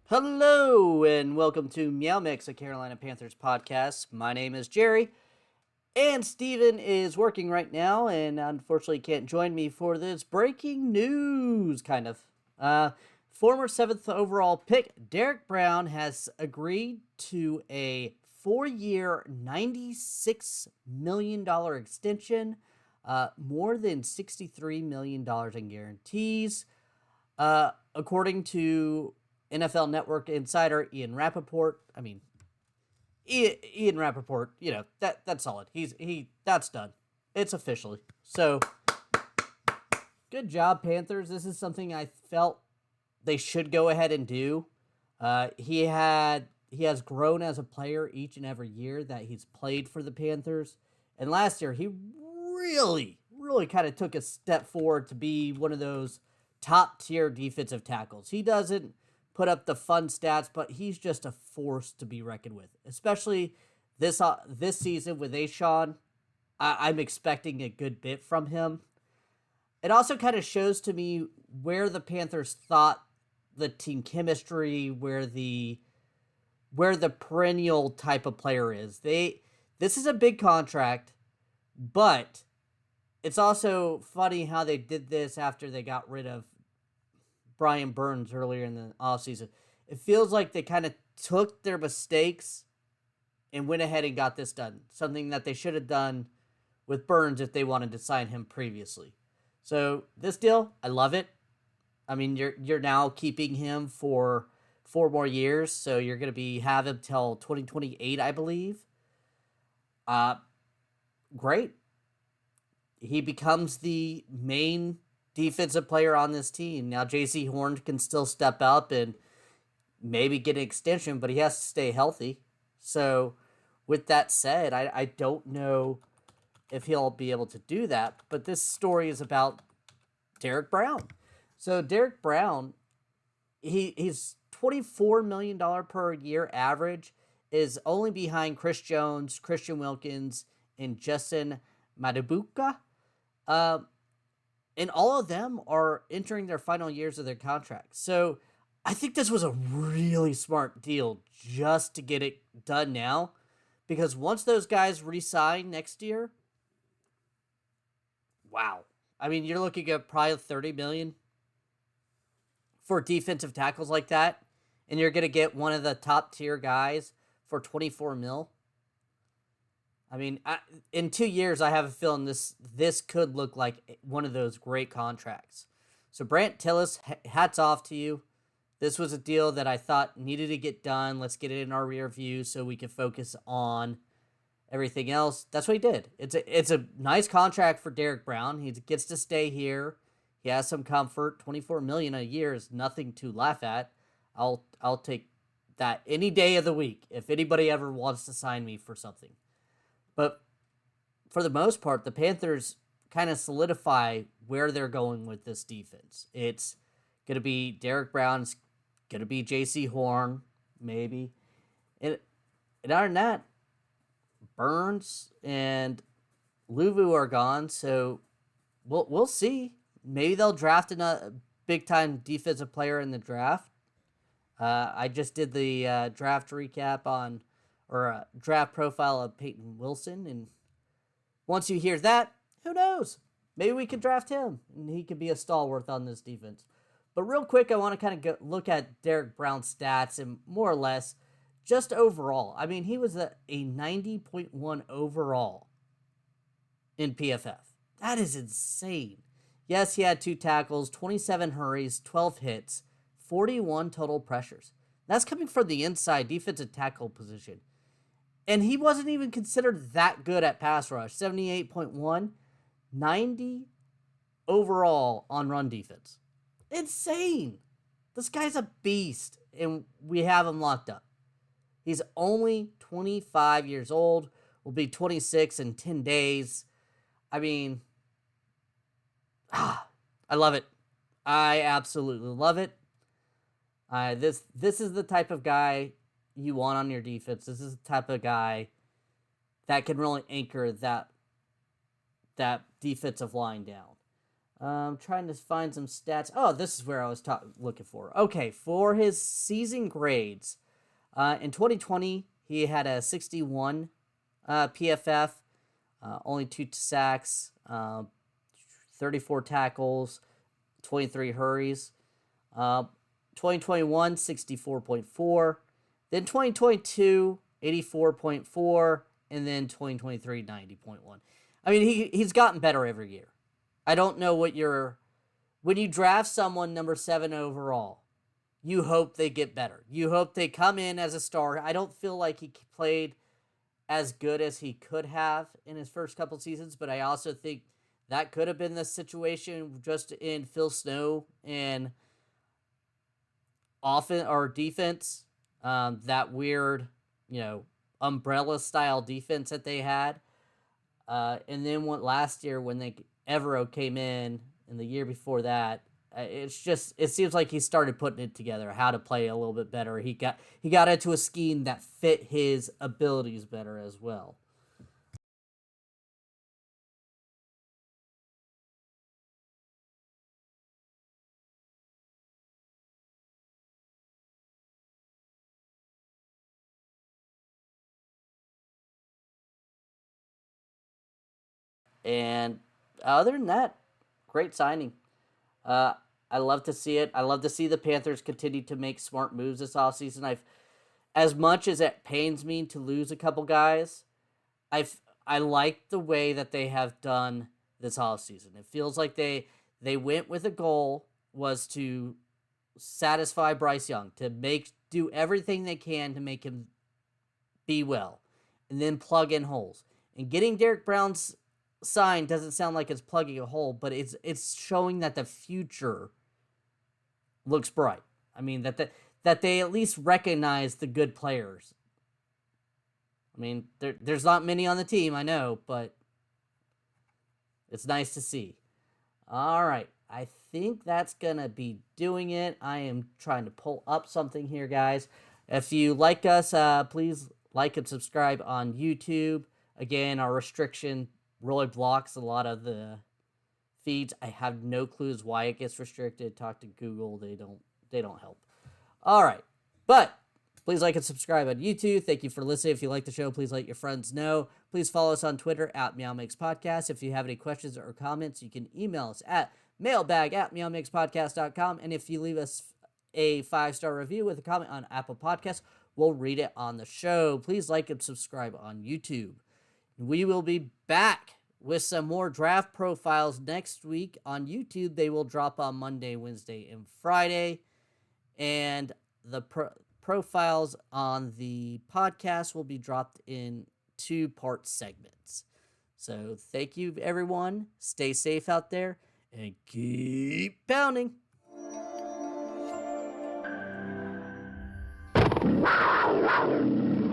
Hello and welcome to Meow Mix, a Carolina Panthers podcast. My name is Jerry, and Steven is working right now and unfortunately can't join me for this breaking news, kind of. Former 7th overall pick Derrick Brown has agreed to a 4-year, $96 million extension, more than $63 million in guarantees. According to NFL Network insider Ian Rappaport, Ian Rappaport, that's solid. That's done. It's officially. So good job, Panthers. This is something I felt they should go ahead and do. He has grown as a player each and every year that he's played for the Panthers, and last year he really kind of took a step forward to be one of those top tier defensive tackles. He doesn't put up the fun stats, but he's just a force to be reckoned with, especially this season with Ashawn. I'm expecting a good bit from him. It also kind of shows to me where the Panthers thought the team chemistry, where the perennial type of player is. This is a big contract, but it's also funny how they did this after they got rid of Brian Burns earlier in the offseason. It feels like they kind of took their mistakes and went ahead and got this done. Something that they should have done with Burns if they wanted to sign him previously. So this deal, I love it. I mean, you're now keeping him for 4 more years, so you're going to have him till 2028, I believe. Great. He becomes the main defensive player on this team. Now, J.C. Horn can still step up and maybe get an extension, but he has to stay healthy. So, with that said, I don't know if he'll be able to do that, but this story is about Derrick Brown. So, Derrick Brown, he's $24 million per year average, is only behind Chris Jones, Christian Wilkins, and Justin Madubuka. And all of them are entering their final years of their contracts. So I think this was a really smart deal just to get it done now. Because once those guys re-sign next year, wow. I mean, you're looking at probably $30 million for defensive tackles like that. And you're going to get one of the top tier guys for $24 million. I mean, in 2 years, I have a feeling this could look like one of those great contracts. So, Brant Tillis, hats off to you. This was a deal that I thought needed to get done. Let's get it in our rear view so we can focus on everything else. That's what he did. It's a nice contract for Derrick Brown. He gets to stay here. He has some comfort. $24 million a year is nothing to laugh at. I'll take that any day of the week if anybody ever wants to sign me for something. But for the most part, the Panthers kind of solidify where they're going with this defense. It's going to be Derrick Brown. It's going to be J.C. Horn, maybe. And other than that, Burns and Luvu are gone. So we'll see. Maybe they'll draft a big-time defensive player in the draft. I just did the draft recap or a draft profile of Peyton Wilson. And once you hear that, who knows? Maybe we could draft him, and he could be a stalwart on this defense. But real quick, I want to kind of look at Derrick Brown's stats and more or less just overall. I mean, he was a 90.1 overall in PFF. That is insane. Yes, he had 2 tackles, 27 hurries, 12 hits, 41 total pressures. That's coming from the inside defensive tackle position. And he wasn't even considered that good at pass rush. 78.1, 90 overall on run defense. Insane. This guy's a beast, and we have him locked up. He's only 25 years old, will be 26 in 10 days. I mean, I love it. I absolutely love it. This is the type of guy you want on your defense. This is the type of guy that can really anchor that defensive line down. Trying to find some stats. Oh, this is where I was looking for. Okay, for his season grades, in 2020 he had a 61 PFF, only 2 sacks, 34 tackles, 23 hurries. 2021 64.4, then 2022 84.4, and then 2023 90.1. I mean, he's gotten better every year. I don't know what when you draft someone number 7 overall, you hope they get better. You hope they come in as a star. I don't feel like he played as good as he could have in his first couple seasons, but I also think that could have been the situation just in Phil Snow and offense or defense. That weird, umbrella style defense that they had. And then last year when Evero came in, and the year before that, it seems like he started putting it together, how to play a little bit better. He got into a scheme that fit his abilities better as well. And other than that, great signing. Uh, I love to see it. I love to see the Panthers continue to make smart moves this offseason. As much as it pains me to lose a couple guys, I like the way that they have done this offseason. It feels like they went with a goal was to satisfy Bryce Young, to do everything they can to make him be well, and then plug in holes. And getting Derrick Brown's sign doesn't sound like it's plugging a hole, but it's showing that the future looks bright. I mean that they at least recognize the good players. I mean, there's not many on the team, I know, but it's nice to see. All right, I think that's going to be doing it. I am trying to pull up something here, guys. If you like us, please like and subscribe on YouTube. Again, our restriction really blocks a lot of the feeds. I have no clues why it gets restricted. Talk to Google. They don't help. All right, but please like and subscribe on YouTube. Thank you for listening. If you like the show, please let your friends know. Please follow us on Twitter at MeowMixPodcast. If you have any questions or comments, you can email us at mailbag@meowmixpodcast.com. And if you leave us a 5-star review with a comment on Apple Podcasts, we'll read it on the show. Please like and subscribe on YouTube. We will be back with some more draft profiles next week on YouTube. They will drop on Monday, Wednesday, and Friday. And the profiles on the podcast will be dropped in 2-part segments. So thank you, everyone. Stay safe out there and keep pounding. Wow.